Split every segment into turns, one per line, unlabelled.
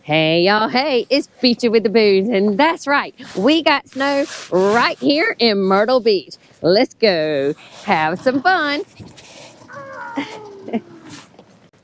Hey y'all, hey, it's Beachin With The Boones, and that's right, we got snow right here in Myrtle Beach. Let's go have some fun.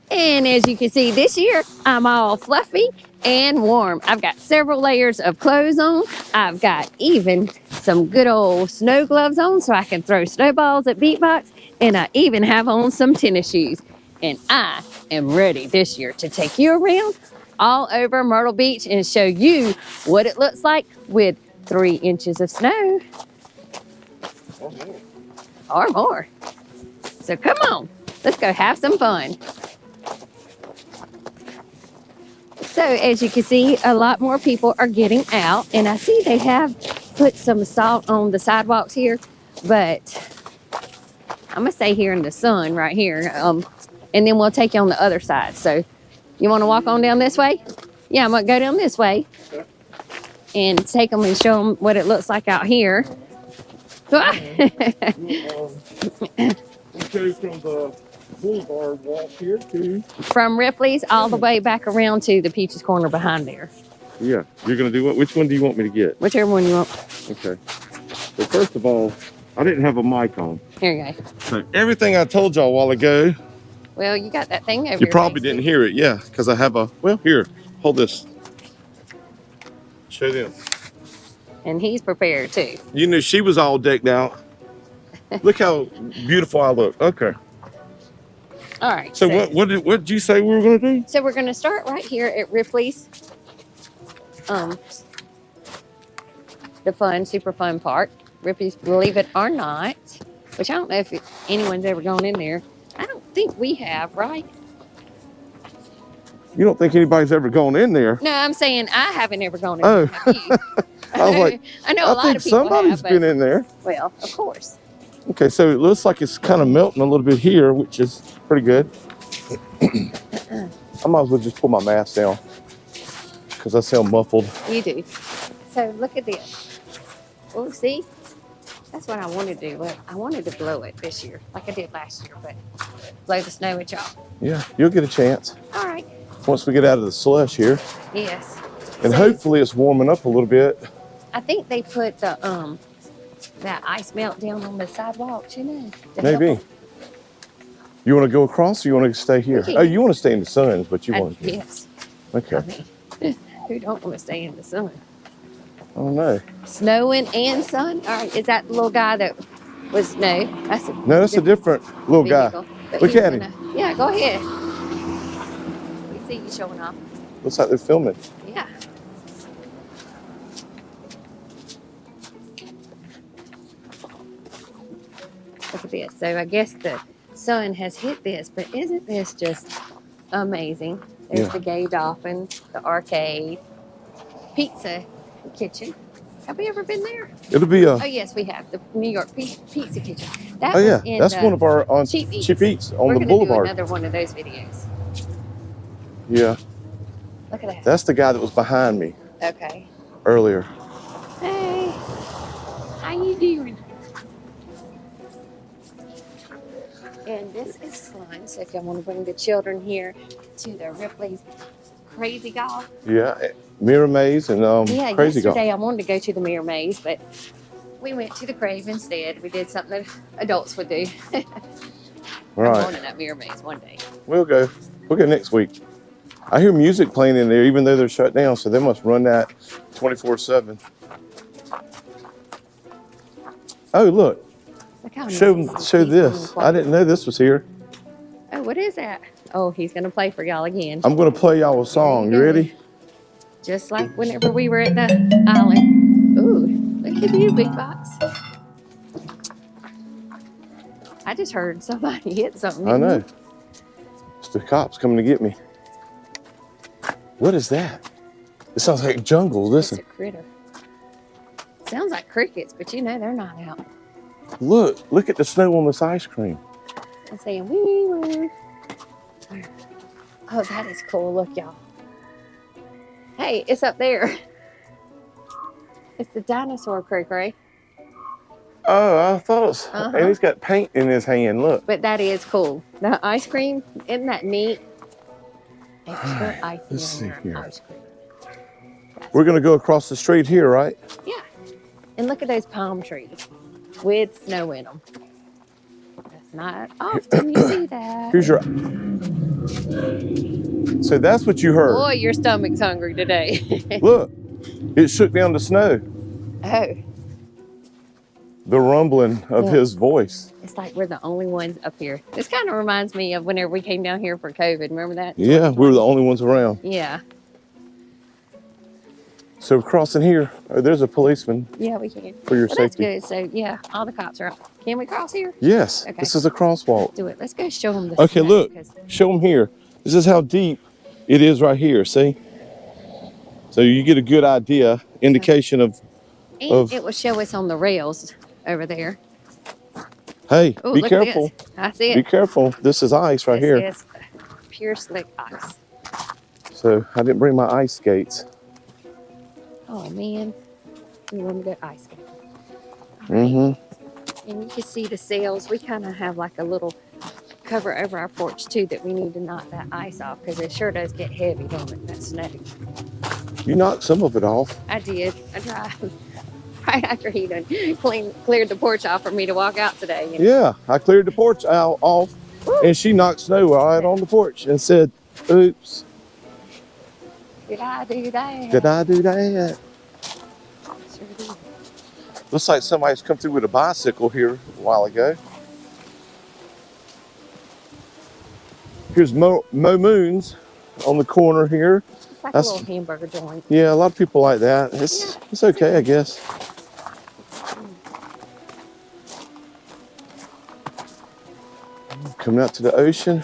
And as you can see this year, I'm all fluffy and warm. I've got several layers of clothes on. I've got even some good old snow gloves on so I can throw snowballs at beatbox, and I even have on some tennis shoes. And I am ready this year to take you around all over Myrtle Beach and show you what it looks like with 3 inches of snow. Or more. So come on, let's go have some fun. So as you can see, a lot more people are getting out, and I see they have put some salt on the sidewalks here, but I'm gonna stay here in the sun right here, and then we'll take you on the other side. So you want to walk on down this way? Yeah, I'm gonna go down this way and take them and show them what it looks like out here.
Okay, from the Boulevard walk here to...
From Ripley's all the way back around to the Peaches Corner behind there.
Yeah, you're gonna do what? Which one do you want me to get?
Whichever one you want.
Okay. Well, first of all, I didn't have a mic on.
Here you go.
So everything I told y'all a while ago,
Well, you got that thing over
you probably didn't hear it. Yeah, because I have a, well, here, hold this. Show them.
And he's prepared too.
You knew she was all decked out. Look how beautiful I look. Okay.
All right.
So what did you say we were gonna do?
So we're gonna start right here at Ripley's. The super fun part. Ripley's Believe It or Not, which I don't know if anyone's ever gone in there. I don't think we have, right?
You don't think anybody's ever gone in there?
No, I'm saying I haven't ever gone in
Oh.
there. Have you?
I was like,
I know a lot of people
somebody's
have,
been in there.
Well, of course.
Okay, so it looks like it's kind of melting a little bit here, which is pretty good. I might as well just pull my mask down because I sound muffled.
You do. So look at this. Oh, see? That's what I wanted to do. Look, I wanted to blow it this year, like I did last year, but blow the snow at y'all.
Yeah, you'll get a chance.
All right.
Once we get out of the slush here.
Yes.
And
So,
hopefully it's warming up a little bit.
I think they put the that ice melt down on the sidewalks, you know.
Maybe. You want to go across or you want to stay here? Oh, you want to stay in the sun, but you want to.
Yes.
Okay.
I mean, who don't want to stay in the sun?
I don't know.
Snowing and sun? All right, is that the little guy that was, no, that's a
No, that's a different little guy.
But
Look
he's
at him.
Yeah, go ahead. We see you showing off.
Looks like they're filming.
Yeah. Look at this. So I guess the sun has hit this, but isn't this just amazing? There's the gay dolphin, the arcade, pizza kitchen. Have we ever been there?
It'll be a...
Oh, yes, we have. The New York Pizza Kitchen. That
Oh, yeah.
was in
That's one of our on
Cheap Eats.
Cheap Eats on
We're
the
gonna
Boulevard.
do another one of those videos.
Yeah.
Look at that.
That's the guy that was behind me
Okay.
earlier.
Hey, how you doing? And this is fun. So if y'all want to bring the children here to the Ripley's Crazy Golf.
Yeah. Mirror Maze and Crazy Golf.
Yesterday I wanted to go to the Mirror Maze, but we went to the Crave instead. We did something that adults would do. I'm going to that Mirror Maze one day.
We'll go. We'll go next week. I hear music playing in there, even though they're shut down, so they must run that 24/7. Oh, look.
Look how
Show
nice
this. I didn't know this was here.
Oh, what is that? Oh, he's going to play for y'all again.
I'm going to play y'all a song. You ready?
Just like whenever we were at the island. Ooh, look at you, big box. I just heard somebody hit something.
I know. It's the cops coming to get me. What is that? It sounds like jungle. Listen.
It's a critter. Sounds like crickets, but you know they're not out.
Look at the snow on this ice cream.
I'm saying wee wee. Oh, that is cool. Look, y'all. Hey, it's up there. It's the dinosaur creek, right?
Oh, I thought it was, and he's got paint in his hand, look.
But that is cool. The ice cream, isn't that neat? Extra ice
Let's see
cream.
here.
Ice cream.
We're gonna go across the street here, right?
Yeah. And look at those palm trees with snow in them. That's not often you see that.
Here's your. So that's what you heard.
Boy, your stomach's hungry today.
Look, it shook down the snow.
Oh.
The rumbling of his voice.
It's like we're the only ones up here. This kind of reminds me of whenever we came down here for COVID. Remember that?
Yeah, we were the only ones around.
Yeah.
So we're crossing here. Oh, there's a policeman.
Yeah, we can.
For your safety.
That's good. So, yeah, all the cops are up. Can we cross here?
Yes.
Okay.
This is a crosswalk.
Do it. Let's go show them the
Okay,
snow,
look. Show them here. This is how deep it is right here. See? So you get a good idea, indication of.
And it will show us on the rails over there.
Hey,
Ooh,
be
look at
careful.
this. I see it.
Be careful. This is ice right here.
This is pure slick ice.
So I didn't bring my ice skates.
Oh, man. We want to go ice skating.
Mm-hmm.
And you can see the sails. We kind of have like a little cover over our porch, too, that we need to knock that ice off because it sure does get heavy, don't it, that snow.
You knocked some of it off.
I did. I tried. Right after he done cleared the porch off for me to walk out today. You know?
Yeah, I cleared the porch out off, and she knocked snow right on the porch and said, "Oops,
did I do that?
did I do that?"
Sure did.
Looks like somebody's come through with a bicycle here a while ago. Here's Mo Moon's on the corner here.
It's like a little hamburger joint.
Yeah, a lot of people like that. It's okay, I guess. Coming out to the ocean.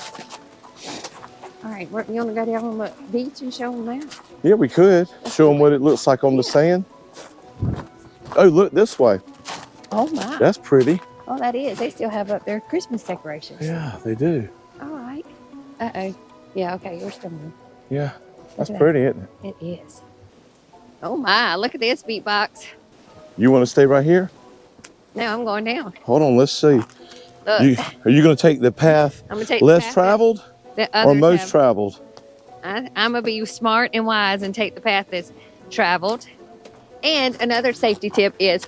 All right, you want to go down on the beach and show them that?
Yeah, we could. Show them what it looks like on the sand. Oh, look this way.
Oh, my.
That's pretty.
Oh, that is. They still have up their Christmas decorations.
Yeah, they do.
All right. Uh-oh. Yeah, okay, you're still moving.
Yeah, that's pretty, isn't it?
It is. Oh, my. Look at this beatbox.
You want to stay right here?
No, I'm going down.
Hold on, let's see.
Look,
Are you going to take the path
I'm gonna take
less
the path
traveled
that
or
others
most
have.
traveled?
I'm going to be smart and wise and take the path that's traveled. And another safety tip is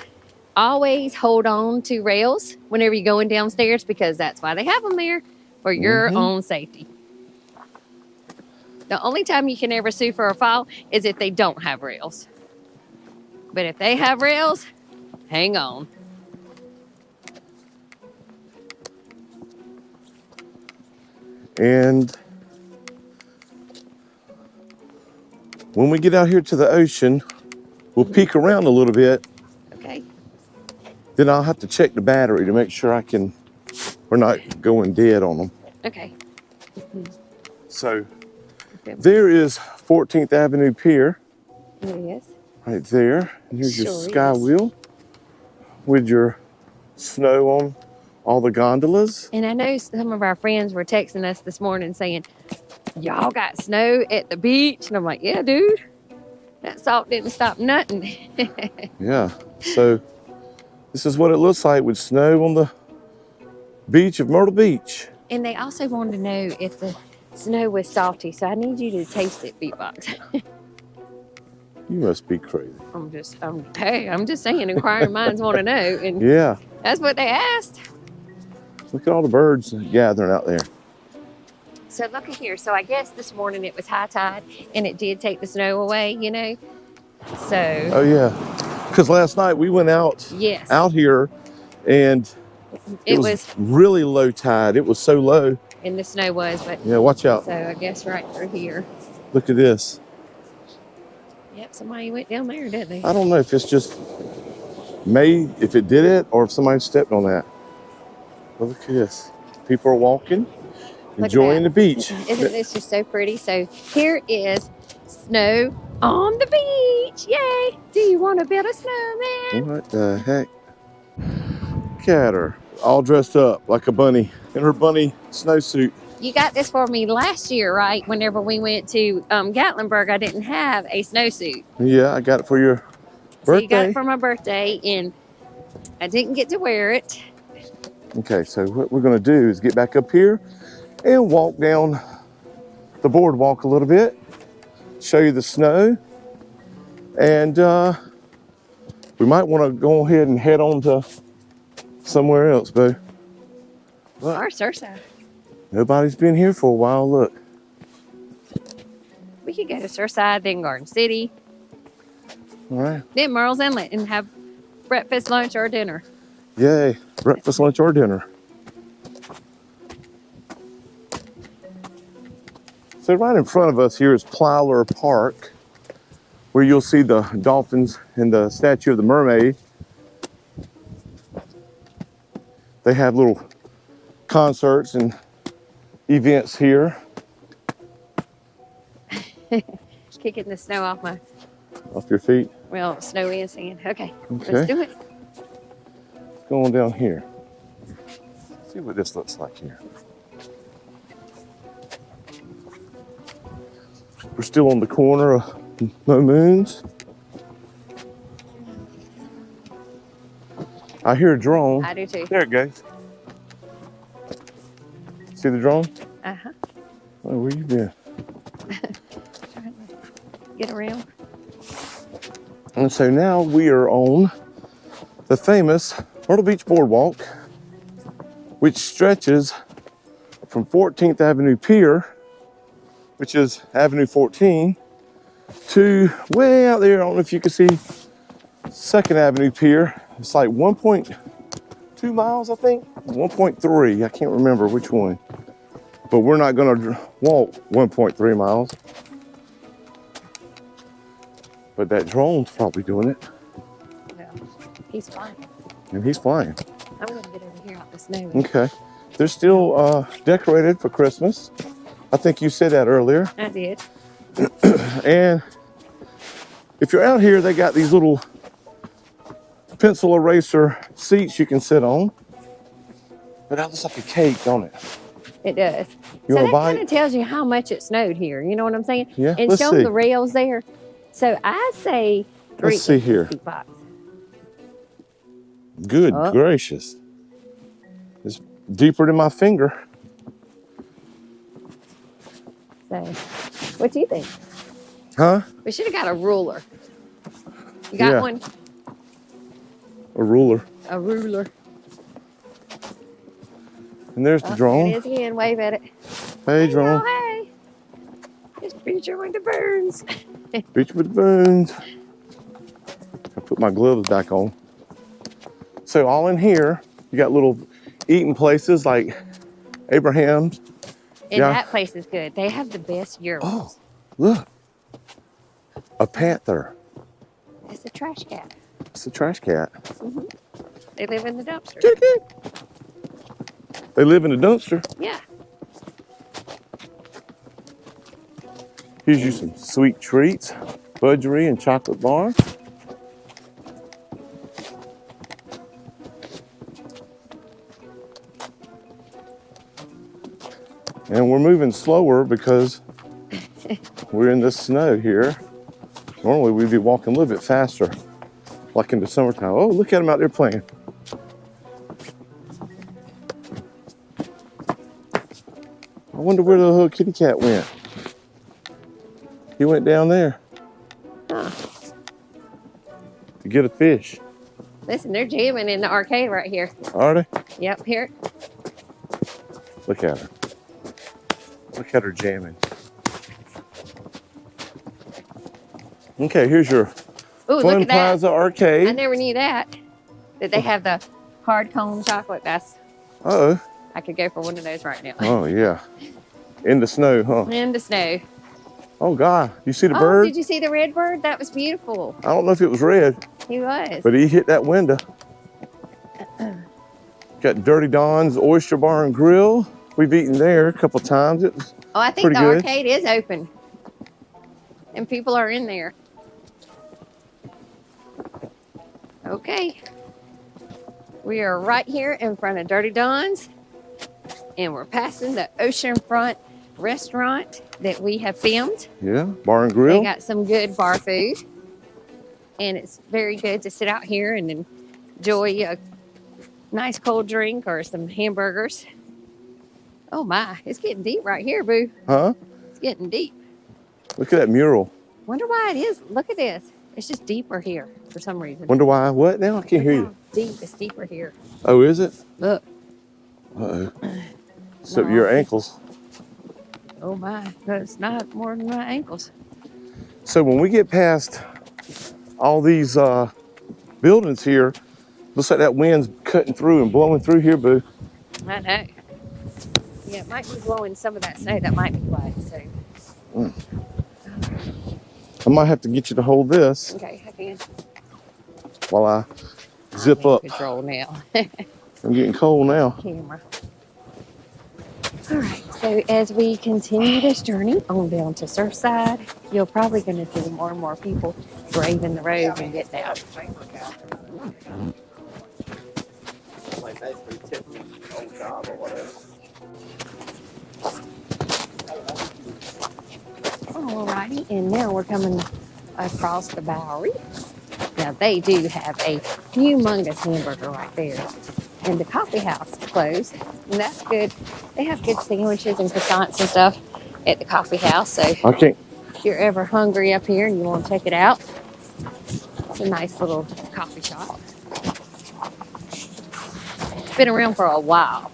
always hold on to rails whenever you're going downstairs because that's why they have them there, for your own safety. The only time you can ever sue for a fall is if they don't have rails. But if they have rails, hang on.
And when we get out here to the ocean, we'll peek around a little bit.
Okay.
Then I'll have to check the battery to make sure we're not going dead on them.
Okay.
So there is 14th Avenue Pier.
It is.
Right there. And here's your
Sure
Skywheel with your snow on all the gondolas.
And I know some of our friends were texting us this morning saying, y'all got snow at the beach? And I'm like, yeah, dude. That salt didn't stop nothing.
Yeah. So this is what it looks like with snow on the beach of Myrtle Beach.
And they also wanted to know if the snow was salty. So I need you to taste it, Beatbox.
You must be crazy.
I'm just saying, inquiring minds want to know. And
Yeah.
that's what they asked.
Look at all the birds gathering out there.
So look at here. So I guess this morning it was high tide and it did take the snow away, you know. So.
Oh yeah. Because last night we went out here and it was really low tide. It was so low.
And the snow was, but
yeah, watch out.
So I guess right through here.
Look at this.
Yep, somebody went down there, didn't they?
I don't know if it's just if it did it or if somebody stepped on that. But look at this. People are walking, enjoying the beach.
Isn't this just so pretty? So here is snow on the beach. Yay! Do you want to build a snowman?
What the heck? Look at her, all dressed up like a bunny in her bunny snowsuit.
You got this for me last year, right? Whenever we went to Gatlinburg, I didn't have a snowsuit.
Yeah, I got it for your birthday.
So you got it for my birthday, and I didn't get to wear it.
Okay, so what we're gonna do is get back up here and walk down the boardwalk a little bit, show you the snow. And we might want to go ahead and head on to somewhere else, boo. Look,
Our Surfside.
nobody's been here for a while. Look.
We could go to Surfside, then Garden City,
All right.
then Murrells Inlet and have breakfast, lunch, or dinner.
Yay. Breakfast, lunch, or dinner. So right in front of us here is Plyler Park, where you'll see the dolphins and the statue of the mermaid. They have little concerts and events here.
Kicking the snow off
Off your feet.
well, snow and sand. Okay,
Okay.
let's do it.
Let's go on down here. See what this looks like here. We're still on the corner of No Moons. I hear a drone.
I do too.
There it goes. See the drone?
Uh-huh.
Oh, where you been?
Trying to get around.
And so now we are on the famous Myrtle Beach Boardwalk, which stretches from 14th Avenue Pier, which is Avenue 14, to way out there. I don't know if you can see 2nd Avenue Pier. It's like 1.2 miles, I think. 1.3, I can't remember which one. But we're not gonna walk 1.3 miles. But that drone's probably doing it.
Well, he's fine.
And he's flying.
I'm going to get over here out the snow.
Okay. They're still decorated for Christmas. I think you said that earlier.
I did.
And if you're out here, they got these little pencil eraser seats you can sit on. But that looks like a cake, don't it?
It does.
You
So
want
that
to bite?
kind of tells you how much it snowed here. You know what I'm saying?
Yeah,
And
let's
show
see.
them the rails there. So I say 3
Let's see here.
inches, Box.
Good
Oh.
gracious. It's deeper than my finger.
So, what do you think?
Huh?
We should have got a ruler. You got
Yeah.
one?
A ruler.
A ruler.
And there's the
There
drone.
it is again. Wave at it.
Hey, drone.
Oh, hey. It's Beachin With The Boones.
Beach with the Boones. I put my gloves back on. So all in here, you got little eating places like Abraham's.
And
Yeah.
that place is good. They have the best urinals.
Oh, look. A panther.
It's a trash cat.
It's a trash cat.
They live in the dumpster.
They live in the dumpster.
Yeah.
Here's you some sweet treats, budgery and chocolate bar. And we're moving slower because we're in the snow here. Normally we'd be walking a little bit faster, like in the summertime. Oh, look at them out there playing. I wonder where the little kitty cat went. He went down there
Huh.
to get a fish.
Listen, they're jamming in the arcade right here.
Are they?
Yep, here.
Look at her. Look at her jamming. Okay, here's your
Ooh, look
Fun
at that.
Plaza Arcade.
I never knew that they have the hard cone chocolate.
Uh-oh.
I could go for one of those right now.
Oh, yeah. In the snow, huh?
In the snow.
Oh, God. You see the
Oh,
bird?
did you see the red bird? That was beautiful.
I don't know if it was red,
He was.
but he hit that window. Got Dirty Don's Oyster Bar and Grill. We've eaten there a couple times. It was
Oh, I think
pretty
the
good.
arcade is open. And people are in there. Okay. We are right here in front of Dirty Don's. And we're passing the oceanfront restaurant that we have filmed.
Yeah, bar and
They
grill.
got some good bar food. And it's very good to sit out here and enjoy a nice cold drink or some hamburgers. Oh my, it's getting deep right here, boo.
Huh?
It's getting deep.
Look at that mural.
Wonder why it is. Look at this. It's just deeper here for some reason.
Wonder why? What now? I can't hear you.
Deep. It's deeper here.
Oh, is it?
Look.
Uh-oh. So
No.
your ankles.
Oh my, that's not more than my ankles.
So when we get past all these buildings here, looks like that wind's cutting through and blowing through here, boo.
I know. Yeah, it might be blowing some of that snow. That might be why. So.
I might have to get you to hold this
Okay, I can.
while I zip up.
Control now.
I'm getting cold now.
Camera. All right, so as we continue this journey on down to Surfside, you're probably going to see more and more people braving the roads and getting out. Alrighty, and now we're coming across the Bowery. Now they do have a humongous hamburger right there. And the coffee house is closed, and that's good. They have good sandwiches and croissants and stuff at the coffee house. So
Okay.
if you're ever hungry up here and you want to check it out, it's a nice little coffee shop. It's been around for a while.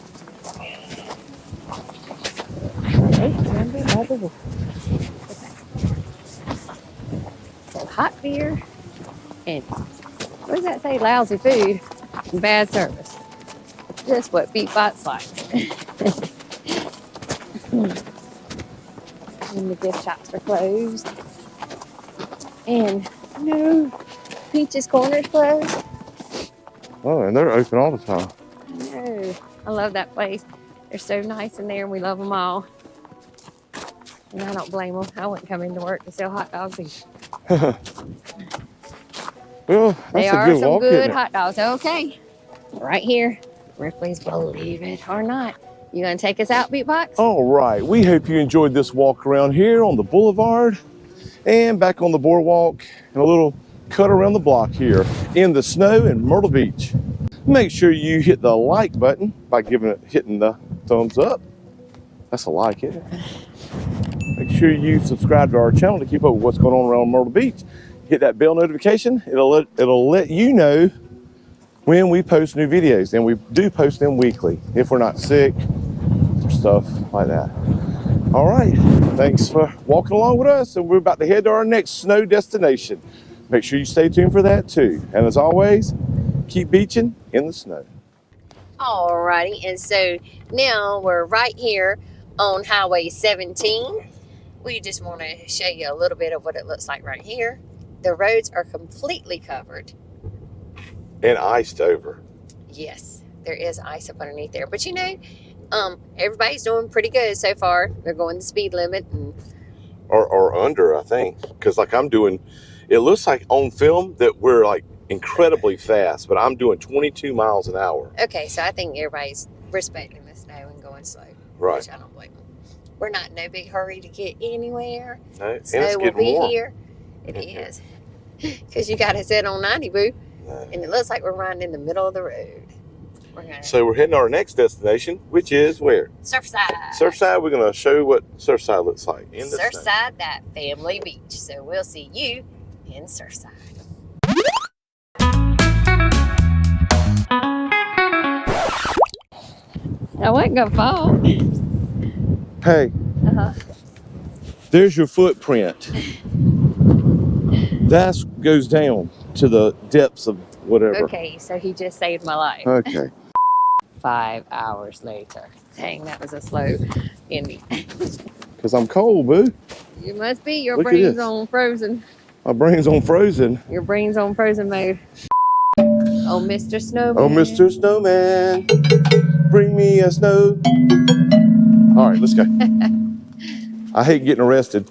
So hot beer and what does that say? Lousy food and bad service. Just what Beatbot's like. And the gift shops are closed. And no, Peach's Corner's closed.
Oh, and they're open all the time.
I know. I love that place. They're so nice in there and we love them all. And I don't blame them. I wouldn't come into work to sell hot dogs either.
Well, that's
They
a
are
good
some
walk,
good
isn't it?
hot dogs. Okay. Right here. Ripley's Believe It or Not. You gonna take us out, Beatbox?
All right, we hope you enjoyed this walk around here on the boulevard and back on the boardwalk and a little cut around the block here in the snow in Myrtle Beach. Make sure you hit the like button by hitting the thumbs up. That's a like, isn't it? Make sure you subscribe to our channel to keep up with what's going on around Myrtle Beach. Hit that bell notification. It'll let you know when we post new videos, and we do post them weekly if we're not sick or stuff like that. All right, thanks for walking along with us, and we're about to head to our next snow destination. Make sure you stay tuned for that too. And as always, keep beaching in the snow.
Alrighty, and so now we're right here on Highway 17. We just want to show you a little bit of what it looks like right here. The roads are completely covered.
And iced over.
Yes, there is ice up underneath there. But you know, everybody's doing pretty good so far. They're going the speed limit. And
or under, I think. Because like I'm doing, it looks like on film that we're like incredibly fast, but I'm doing 22 miles an hour.
okay, so I think everybody's respecting the snow and going slow.
Right.
Which I don't blame them. We're not in no big hurry to get anywhere.
No, and
Snow
it's
will
getting
be
warm.
here. It is. Because you got to sit on 90, boo. And it looks like we're riding in the middle of the road.
So we're heading to our next destination, which is where?
Surfside.
Surfside. We're going to show you what Surfside looks like. In the snow.
Surfside, that family beach. So we'll see you in Surfside. I wasn't going to fall.
Hey, there's your footprint. That goes down to the depths of whatever.
Okay, so he just saved my life.
Okay.
5 hours later. Dang, that was a slow ending.
Because I'm cold, boo.
You must be. Your
Look at
brain's
this.
on frozen.
My brain's on frozen.
Your brain's on frozen mode. Oh, Mr. Snowman.
Oh, Mr. Snowman, bring me a snow. All right, let's go. I hate getting arrested.